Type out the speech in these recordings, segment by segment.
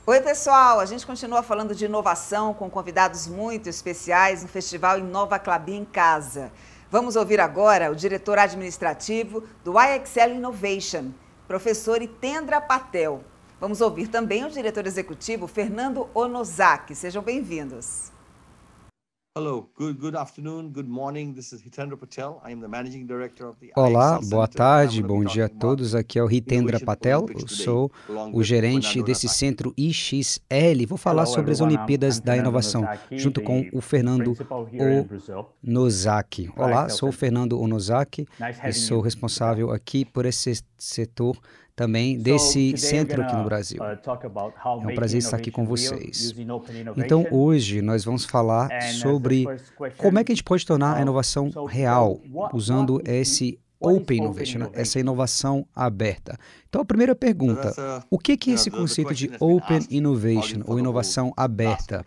Oi, pessoal! A gente continua falando de inovação com convidados muito especiais no Festival Inova Clabin em Casa. Vamos ouvir agora o diretor administrativo do iExcel Innovation, professor Hitendra Patel. Vamos ouvir também o diretor executivo Fernando Onosaki. Sejam bem-vindos. Hello, good afternoon, good morning. This is Hitendra Patel. I am the managing director of the Olá, iExcel boa Center. tarde, bom dia a todos. Aqui é o Hitendra Patel, eu sou o gerente Fernando desse Onosaki. centro IXL. Vou falar sobre as Olimpíadas da Inovação, junto com o Fernando Onosaki. Olá, sou o Fernando Onosaki e sou responsável aqui por esse setor também desse centro aqui no Brasil. É um prazer estar aqui com vocês. Então, hoje nós vamos falar sobre como é que a gente pode tornar a inovação real usando esse Open Innovation, essa inovação aberta. Então, a primeira pergunta, o que é esse conceito de Open Innovation ou inovação aberta?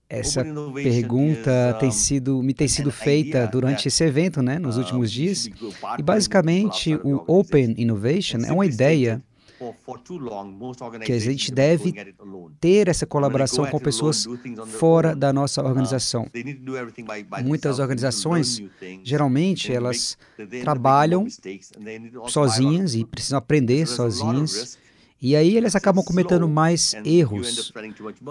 Essa pergunta me tem sido feita durante esse evento, né, nos últimos dias. E basicamente o Open Innovation é uma ideia que a gente deve ter essa colaboração com pessoas fora da nossa organização. Muitas organizações, geralmente, elas trabalham sozinhas e precisam aprender sozinhas. E aí eles acabam cometendo mais erros.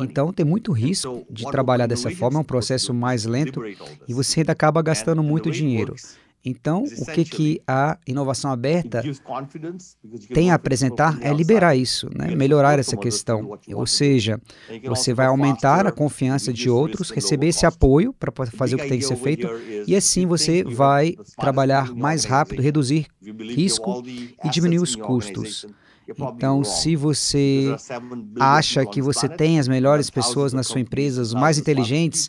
Então tem muito risco de trabalhar dessa forma, é um processo mais lento e você ainda acaba gastando muito dinheiro. Então, o que a inovação aberta tem a apresentar é liberar isso, né? Melhorar essa questão. Ou seja, você vai aumentar a confiança de outros, receber esse apoio para fazer o que tem que ser feito, e assim você vai trabalhar mais rápido, reduzir risco e diminuir os custos. Então, se você acha que você tem as melhores pessoas na sua empresa, os mais inteligentes,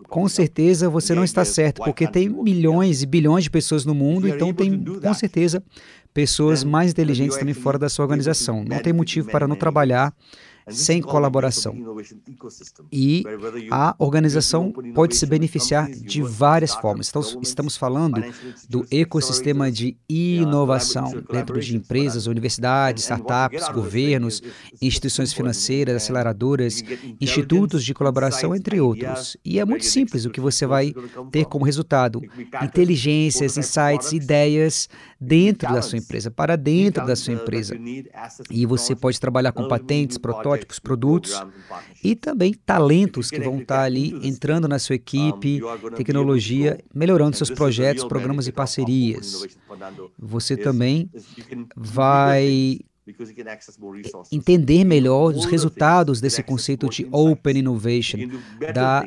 com certeza você não está certo, porque tem milhões e bilhões de pessoas no mundo, então tem, com certeza, pessoas mais inteligentes também fora da sua organização. Não tem motivo para não trabalhar sem colaboração. E a organização pode se beneficiar de várias formas. Então, estamos falando do ecossistema de inovação dentro de empresas, universidades, startups, governos, instituições financeiras, aceleradoras, institutos de colaboração, entre outros. E é muito simples o que você vai ter como resultado: inteligências, insights, ideias dentro da sua empresa, para dentro da sua empresa. E você pode trabalhar com patentes, protótipos, produtos e também talentos que vão estar ali entrando na sua equipe, tecnologia, melhorando seus projetos, programas e parcerias. Você também vai entender melhor os resultados desse conceito de Open Innovation, da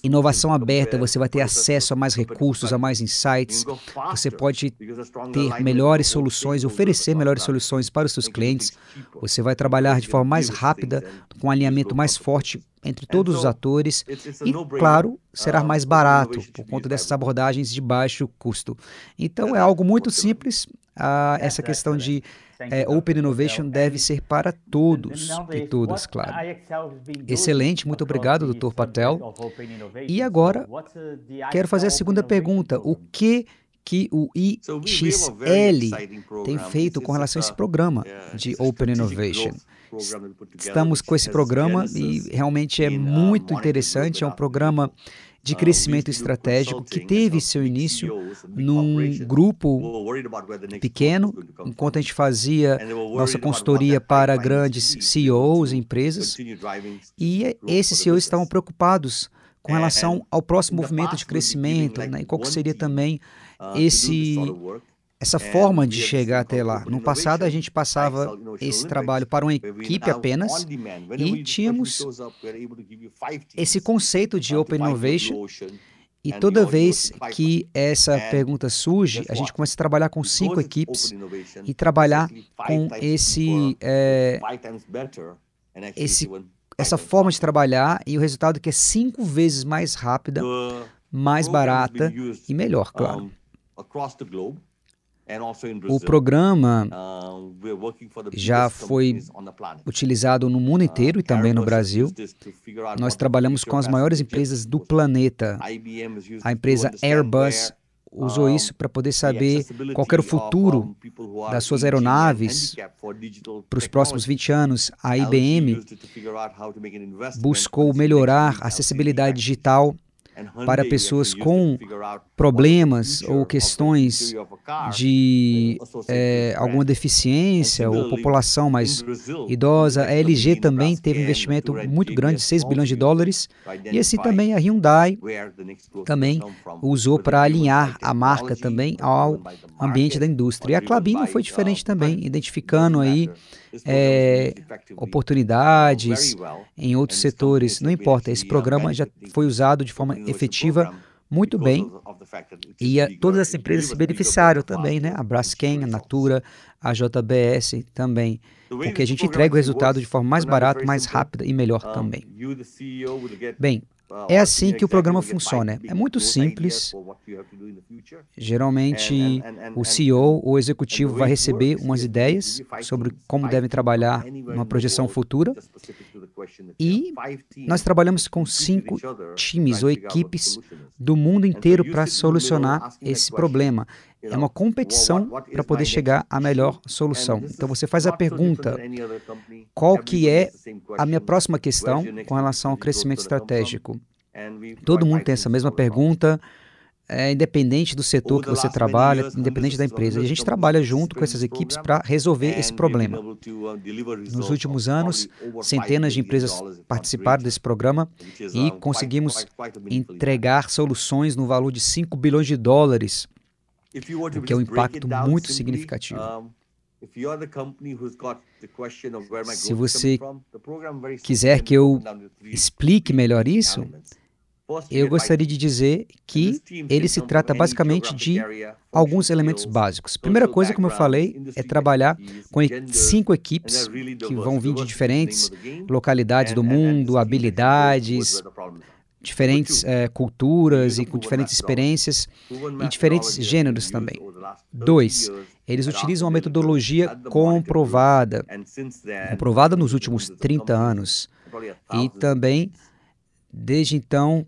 inovação aberta. Você vai ter acesso a mais recursos, a mais insights, você pode ter melhores soluções, oferecer melhores soluções para os seus clientes, você vai trabalhar de forma mais rápida, com um alinhamento mais forte entre todos os atores e, claro, será mais barato por conta dessas abordagens de baixo custo. Então, é algo muito simples. Essa questão de Open Innovation deve ser para todos e todas, claro. Excelente, muito obrigado, Dr. Patel. E agora, quero fazer a segunda pergunta. O que o IXL tem feito com relação a esse programa de Open Innovation? Estamos com esse programa e realmente é muito interessante, é um programa de crescimento estratégico que teve seu início num grupo pequeno, enquanto a gente fazia nossa consultoria para grandes CEOs e empresas, e esses CEOs estavam preocupados com relação ao próximo movimento de crescimento, né, e qual seria também essa forma de chegar até lá. No passado, a gente passava esse trabalho para uma equipe apenas e tínhamos esse conceito de Open Innovation. E toda vez que essa pergunta surge, a gente começa a trabalhar com 5 equipes e trabalhar com essa forma de trabalhar, e o resultado que é 5 vezes mais rápida, mais barata e melhor, claro. O programa já foi utilizado no mundo inteiro e também no Brasil. Nós trabalhamos com as maiores empresas do planeta. A empresa Airbus usou isso para poder saber qual era o futuro das suas aeronaves para os próximos 20 anos. A IBM buscou melhorar a acessibilidade digital para pessoas com problemas ou questões de alguma deficiência ou população mais idosa. A LG também teve um investimento muito grande, de 6 bilhões de dólares. E assim também a Hyundai também usou para alinhar a marca também ao ambiente da indústria. E a Klabin não foi diferente também, identificando aí oportunidades em outros setores. Não importa, esse programa já foi usado de forma efetiva muito bem e todas as empresas se beneficiaram também, né? A Braskem, a Natura, a JBS também, porque a gente entrega o resultado de forma mais barata, mais rápida e melhor também. Bem, é assim que o programa funciona. É muito simples. Geralmente, o CEO ou o executivo vai receber umas ideias sobre como devem trabalhar numa projeção futura. E nós trabalhamos com 5 times ou equipes do mundo inteiro para solucionar esse problema. É uma competição para poder chegar à melhor solução. Então você faz a pergunta, qual que é a minha próxima questão com relação ao crescimento estratégico? Todo mundo tem essa mesma pergunta, independente do setor que você trabalha, independente da empresa. E a gente trabalha junto com essas equipes para resolver esse problema. Nos últimos anos, centenas de empresas participaram desse programa e conseguimos entregar soluções no valor de 5 bilhões de dólares, o que é um impacto muito significativo. Se você quiser que eu explique melhor isso, eu gostaria de dizer que ele se trata basicamente de alguns elementos básicos. Primeira coisa, como eu falei, é trabalhar com 5 equipes que vão vir de diferentes localidades do mundo, habilidades, diferentes culturas e com diferentes experiências e diferentes gêneros também. 2, eles utilizam uma metodologia comprovada nos últimos 30 anos e também, desde então,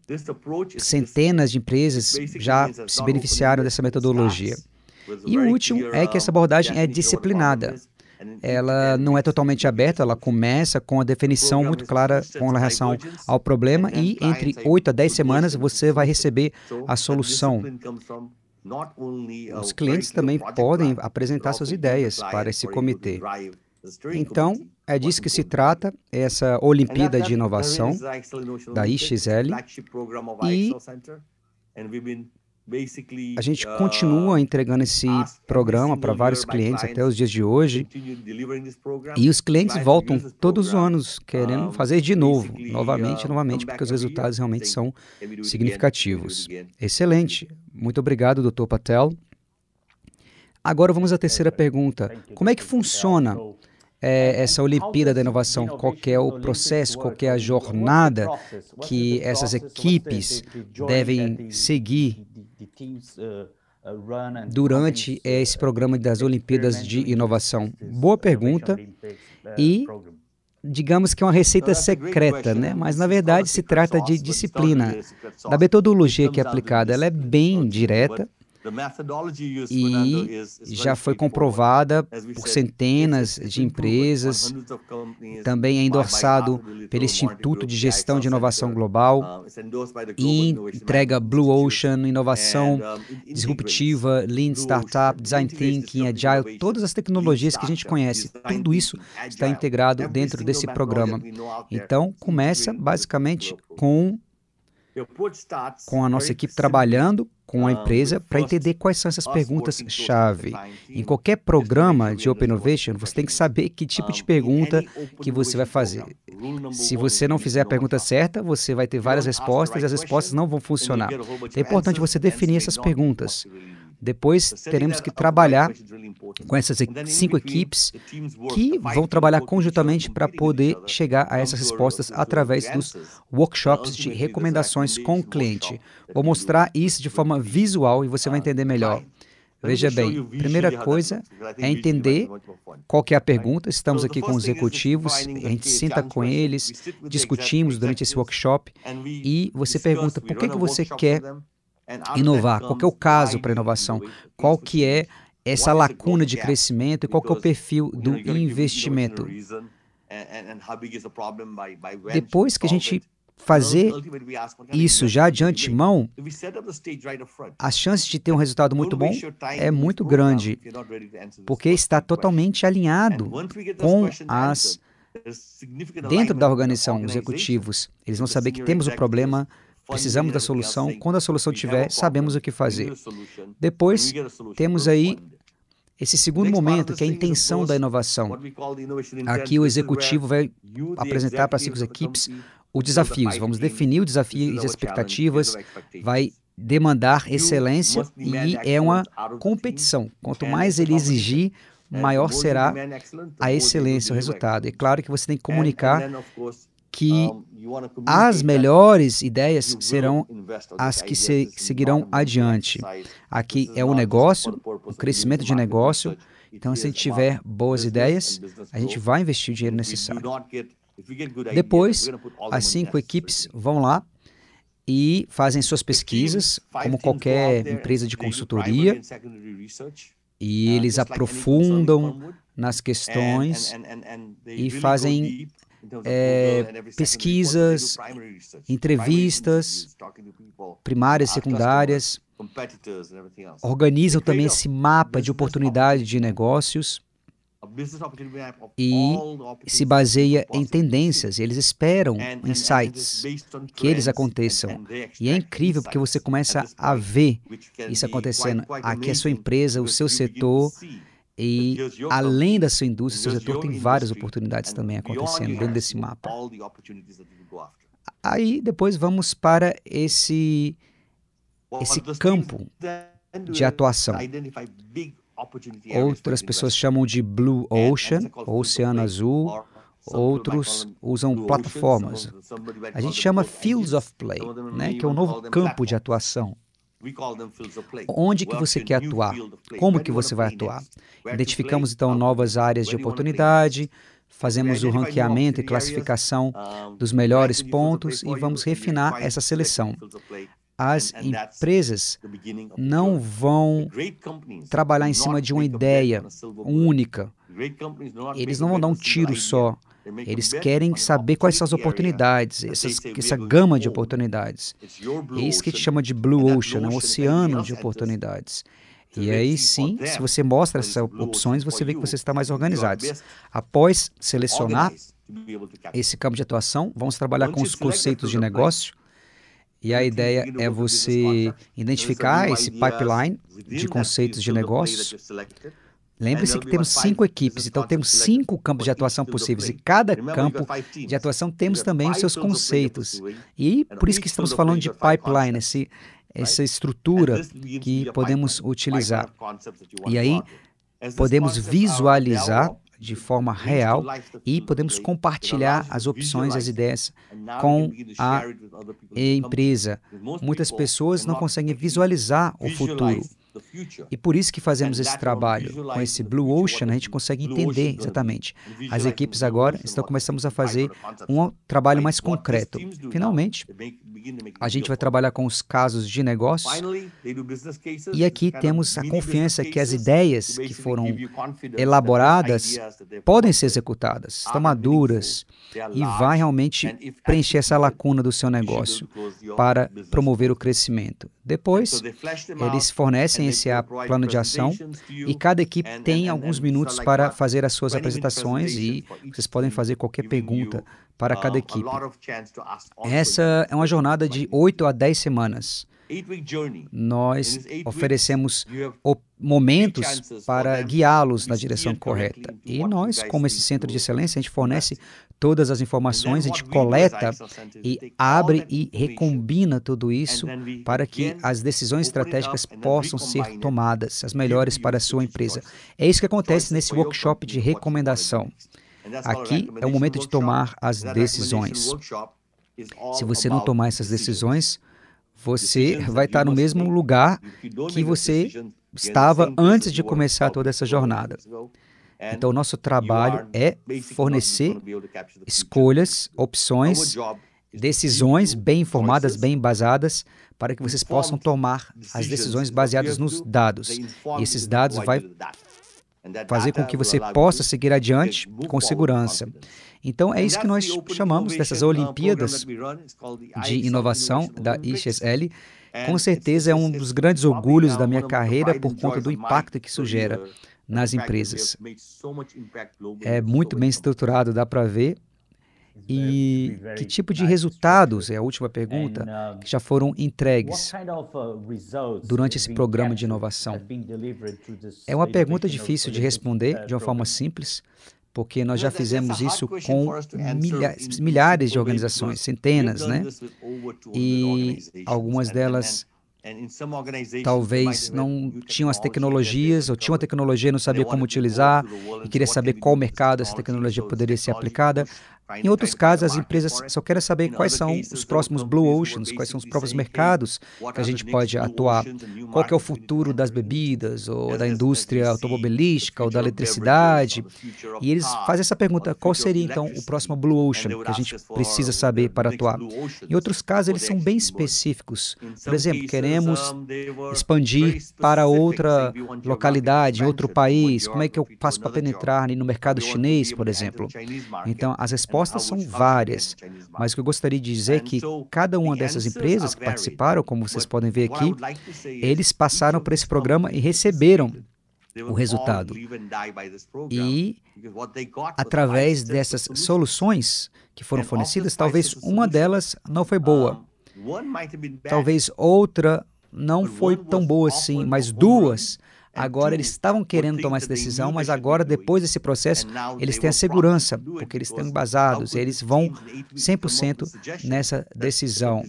centenas de empresas já se beneficiaram dessa metodologia. E o último é que essa abordagem é disciplinada. Ela não é totalmente aberta, ela começa com a definição muito clara com relação ao problema e entre 8 a 10 semanas você vai receber a solução. Os clientes também podem apresentar suas ideias para esse comitê. Então, é disso que se trata, essa Olimpíada de Inovação da IXL, e a gente continua entregando esse programa para vários clientes até os dias de hoje, e os clientes voltam todos os anos querendo fazer de novo, novamente, porque os resultados realmente são significativos. Excelente. Muito obrigado, Dr. Patel. Agora vamos à terceira pergunta. Como é que funciona essa Olimpíada da Inovação? Qual que é o processo, qual que é a jornada que essas equipes devem seguir durante esse programa das Olimpíadas de Inovação? Boa pergunta, e digamos que é uma receita secreta, né? Mas na verdade se trata de disciplina. Da metodologia que é aplicada, ela é bem direta, e já foi comprovada por centenas de empresas, também é endossado pelo Instituto de Gestão de Inovação Global, e entrega Blue Ocean, inovação disruptiva, Lean Startup, Design Thinking, Agile, todas as tecnologias que a gente conhece, tudo isso está integrado dentro desse programa. Então, começa basicamente com a nossa equipe trabalhando com a empresa para entender quais são essas perguntas-chave. Em qualquer programa de Open Innovation, você tem que saber que tipo de pergunta que você vai fazer. Se você não fizer a pergunta certa, você vai ter várias respostas e as respostas não vão funcionar. É importante você definir essas perguntas. Depois, teremos que trabalhar com essas 5 equipes que vão trabalhar conjuntamente para poder chegar a essas respostas através dos workshops de recomendações com o cliente. Vou mostrar isso de forma visual e você vai entender melhor. Veja bem, primeira coisa é entender qual que é a pergunta. Estamos aqui com os executivos, a gente senta com eles, discutimos durante esse workshop e você pergunta por que você quer inovar? Qual que é o caso para inovação? Qual que é essa lacuna de crescimento e qual que é o perfil do investimento? Depois que a gente fazer isso já de antemão, as chances de ter um resultado muito bom é muito grande, porque está totalmente alinhado com as dentro da organização, os executivos. Eles vão saber que temos o problema, precisamos da solução. Quando a solução tiver, sabemos o que fazer. Depois, temos aí esse segundo momento, que é a intenção da inovação. Aqui o executivo vai apresentar para as 5 equipes os desafios. Vamos definir o desafio e as expectativas, vai demandar excelência e é uma competição. Quanto mais ele exigir, maior será a excelência, o resultado. É claro que você tem que comunicar que as melhores ideias serão as que seguirão adiante. Aqui é o negócio, o crescimento de negócio. Então, se a gente tiver boas ideias, a gente vai investir o dinheiro necessário. Depois, as 5 equipes vão lá e fazem suas pesquisas, como qualquer empresa de consultoria, e eles aprofundam nas questões e fazem pesquisas, entrevistas primárias e secundárias, organizam também esse mapa de oportunidade de negócios e se baseia em tendências. Eles esperam insights que eles aconteçam. E é incrível porque você começa a ver isso acontecendo. Aqui a sua empresa, o seu setor, e além da sua indústria, seu setor tem várias oportunidades também acontecendo dentro desse mapa. Aí depois vamos para esse campo de atuação. Outras pessoas chamam de Blue Ocean, Oceano Azul, outros usam plataformas. A gente chama Fields of Play, né, que é um novo campo de atuação. Onde que você quer atuar? Como que você vai atuar? Identificamos então novas áreas de oportunidade, fazemos o ranqueamento e classificação dos melhores pontos e vamos refinar essa seleção. As empresas não vão trabalhar em cima de uma ideia única. Eles não vão dar um tiro só. Eles querem saber quais são as oportunidades, essa gama de oportunidades. É isso que a gente chama de Blue Ocean, um oceano de oportunidades. E aí sim, se você mostra essas opções, você vê que você está mais organizado. Após selecionar esse campo de atuação, vamos trabalhar com os conceitos de negócio. E a ideia é você identificar esse pipeline de conceitos de negócios. Lembre-se que temos 5 equipes, então temos 5 campos de atuação possíveis. E cada campo de atuação temos também os seus conceitos. E por isso que estamos falando de pipeline, essa estrutura que podemos utilizar. E aí podemos visualizar de forma real e podemos compartilhar as opções, as ideias com a empresa. Muitas pessoas não conseguem visualizar o futuro. E por isso que fazemos esse trabalho. Com esse Blue Ocean, a gente consegue entender exatamente. As equipes agora estão começando a fazer um trabalho mais concreto. Finalmente, a gente vai trabalhar com os casos de negócio. E aqui temos a confiança que as ideias que foram elaboradas podem ser executadas, estão maduras e vai realmente preencher essa lacuna do seu negócio para promover o crescimento. Depois, eles fornecem esse plano de ação e cada equipe tem alguns minutos para fazer as suas apresentações e vocês podem fazer qualquer pergunta para cada equipe. Essa é uma jornada de 8 a 10 semanas. Nós oferecemos momentos para guiá-los na direção correta. E nós, como esse centro de excelência, a gente fornece todas as informações, a gente coleta e abre e recombina tudo isso para que as decisões estratégicas possam ser tomadas, as melhores para a sua empresa. É isso que acontece nesse workshop de recomendação. Aqui é o momento de tomar as decisões. Se você não tomar essas decisões, você vai estar no mesmo lugar que você estava antes de começar toda essa jornada. Então, o nosso trabalho é fornecer escolhas, opções decisões bem informadas, bem embasadas, para que vocês possam tomar as decisões baseadas nos dados. E esses dados vão fazer com que você possa seguir adiante com segurança. Então, é isso que nós chamamos dessas Olimpíadas de Inovação da IXL. Com certeza é um dos grandes orgulhos da minha carreira por conta do impacto que isso gera nas empresas. É muito bem estruturado, dá para ver. E que tipo de resultados, é a última pergunta, que já foram entregues durante esse programa de inovação? É uma pergunta difícil de responder de uma forma simples, porque nós já fizemos isso com milhares de organizações, centenas, né? E algumas delas talvez não tinham as tecnologias, ou tinham a tecnologia e não sabia como utilizar, e queria saber qual mercado essa tecnologia poderia ser aplicada. Em outros casos, as empresas só querem saber quais são os próximos Blue Oceans, quais são os próprios mercados que a gente pode atuar, qual que é o futuro das bebidas, ou da indústria automobilística, ou da eletricidade. E eles fazem essa pergunta, qual seria então o próximo Blue Ocean que a gente precisa saber para atuar? Em outros casos, eles são bem específicos. Por exemplo, queremos expandir para outra localidade, outro país. Como é que eu faço para penetrar no mercado chinês, por exemplo? Então, as respostas são várias, mas o que eu gostaria de dizer é que cada uma dessas empresas que participaram, como vocês podem ver aqui, eles passaram por esse programa e receberam o resultado. E, através dessas soluções que foram fornecidas, talvez uma delas não foi boa. Talvez outra não foi tão boa assim, mas duas, agora eles estavam querendo tomar essa decisão, mas agora, depois desse processo, eles têm a segurança, porque eles estão embasados, eles vão 100% nessa decisão.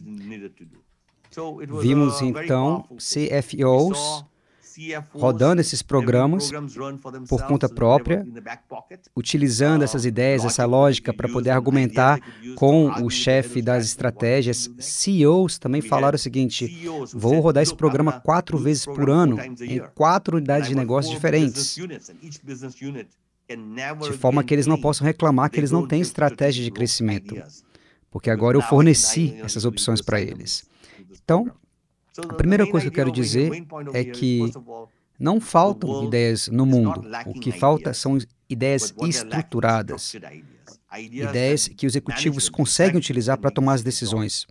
Vimos, então, CFOs rodando esses programas por conta própria, utilizando essas ideias, essa lógica para poder argumentar com o chefe das estratégias. CEOs também falaram o seguinte, vou rodar esse programa 4 vezes por ano, em 4 unidades de negócios diferentes, de forma que eles não possam reclamar que eles não têm estratégia de crescimento, porque agora eu forneci essas opções para eles. Então, a primeira coisa que eu quero dizer é que não faltam ideias no mundo. O que falta são ideias estruturadas, ideias que os executivos conseguem utilizar para tomar as decisões.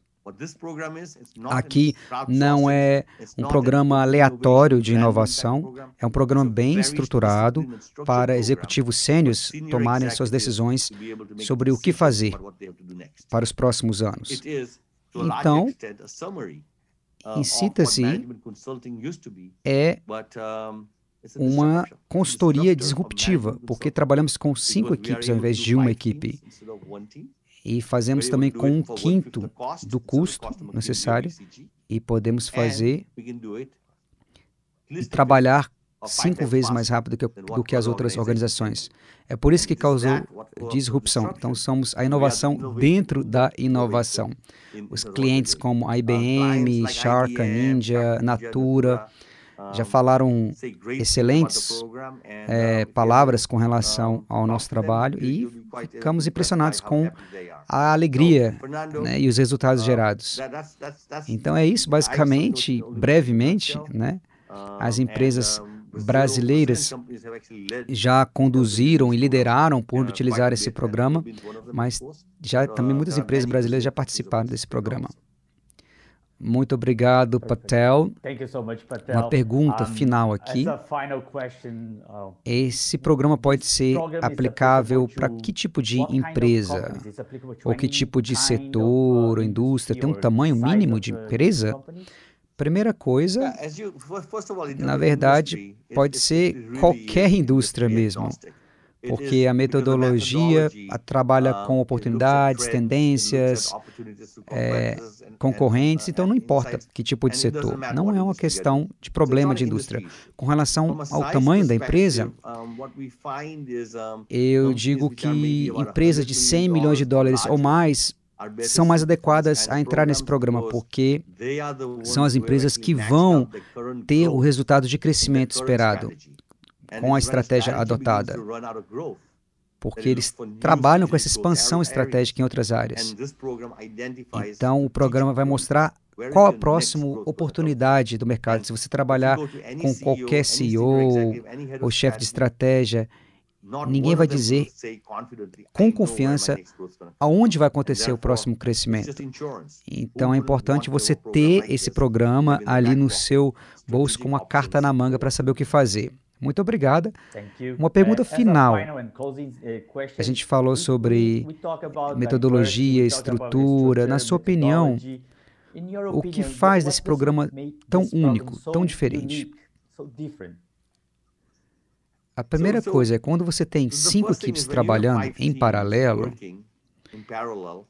Aqui não é um programa aleatório de inovação, é um programa bem estruturado para executivos sêniores tomarem as suas decisões sobre o que fazer para os próximos anos. Então, em síntese, é uma consultoria disruptiva, porque trabalhamos com 5 equipes ao invés de uma equipe. E fazemos também com 1/5 do custo necessário e podemos fazer e trabalhar 5 vezes mais rápido do que as outras organizações. É por isso que causou disrupção. Então, somos a inovação dentro da inovação. Os clientes como a IBM, Shark, Ninja, Natura, já falaram excelentes palavras com relação ao nosso trabalho e ficamos impressionados com a alegria, né, e os resultados gerados. Então, é isso, basicamente, brevemente, né? As empresas brasileiras já conduziram e lideraram por utilizar esse programa, mas já também muitas empresas brasileiras já participaram desse programa. Muito obrigado, Patel. Uma pergunta final aqui. Esse programa pode ser aplicável para que tipo de empresa? Ou que tipo de setor ou indústria? Tem um tamanho mínimo de empresa? Primeira coisa, na verdade, pode ser qualquer indústria mesmo, porque a metodologia trabalha com oportunidades, tendências, concorrentes, então não importa que tipo de setor. Não é uma questão de problema de indústria. Com relação ao tamanho da empresa, eu digo que empresas de 100 milhões de dólares ou mais são mais adequadas a entrar nesse programa, porque são as empresas que vão ter o resultado de crescimento esperado com a estratégia adotada. porque eles trabalham com essa expansão estratégica em outras áreas. Então, o programa vai mostrar qual a próxima oportunidade do mercado. Se você trabalhar com qualquer CEO ou chefe de estratégia, ninguém vai dizer com confiança aonde vai acontecer o próximo crescimento. Então é importante você ter esse programa ali no seu bolso com uma carta na manga para saber o que fazer. Muito obrigada. Uma pergunta final. A gente falou sobre metodologia, estrutura. Na sua opinião, o que faz desse programa tão único, tão diferente? A primeira coisa é quando você tem 5 equipes trabalhando em paralelo,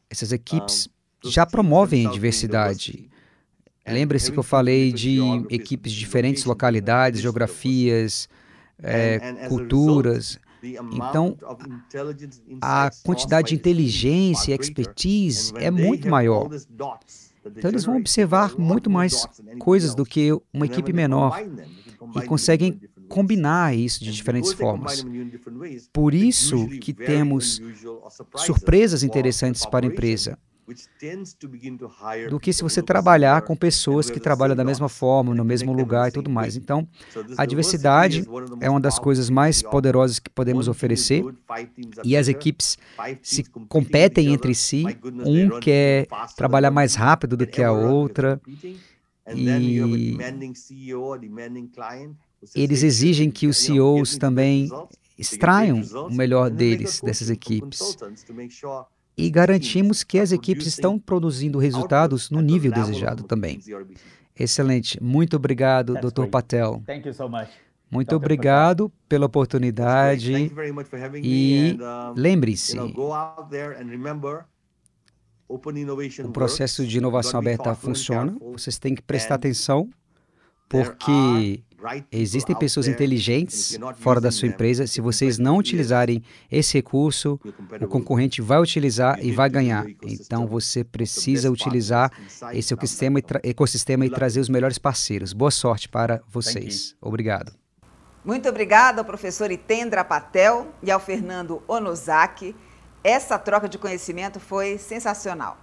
essas equipes já promovem a diversidade. Lembre-se que eu falei de equipes de diferentes localidades, geografias, culturas. Então, a quantidade de inteligência e expertise é muito maior. Então, eles vão observar muito mais coisas do que uma equipe menor e conseguem combinar isso de diferentes formas. Por isso que temos surpresas interessantes para a empresa, do que se você trabalhar com pessoas que trabalham da mesma forma, no mesmo lugar e tudo mais. Então, a diversidade é uma das coisas mais poderosas que podemos oferecer, e as equipes se competem entre si, um quer trabalhar mais rápido do que a outra, e eles exigem que os CEOs também extraiam o melhor deles, dessas equipes. E garantimos que as equipes estão produzindo resultados no nível desejado também. Excelente. Muito obrigado, Dr. Patel. Muito obrigado pela oportunidade. E lembre-se, o processo de inovação aberta funciona. Vocês têm que prestar atenção, porque existem pessoas inteligentes fora da sua empresa. Se vocês não utilizarem esse recurso, o concorrente vai utilizar e vai ganhar. Então, você precisa utilizar esse ecossistema e trazer os melhores parceiros. Boa sorte para vocês. Obrigado. Muito obrigada ao professor Hitendra Patel e ao Fernando Onozaki. Essa troca de conhecimento foi sensacional.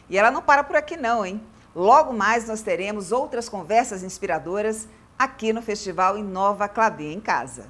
E ela não para por aqui não, hein? Logo mais nós teremos outras conversas inspiradoras aqui no Festival Inova Klabin em Casa.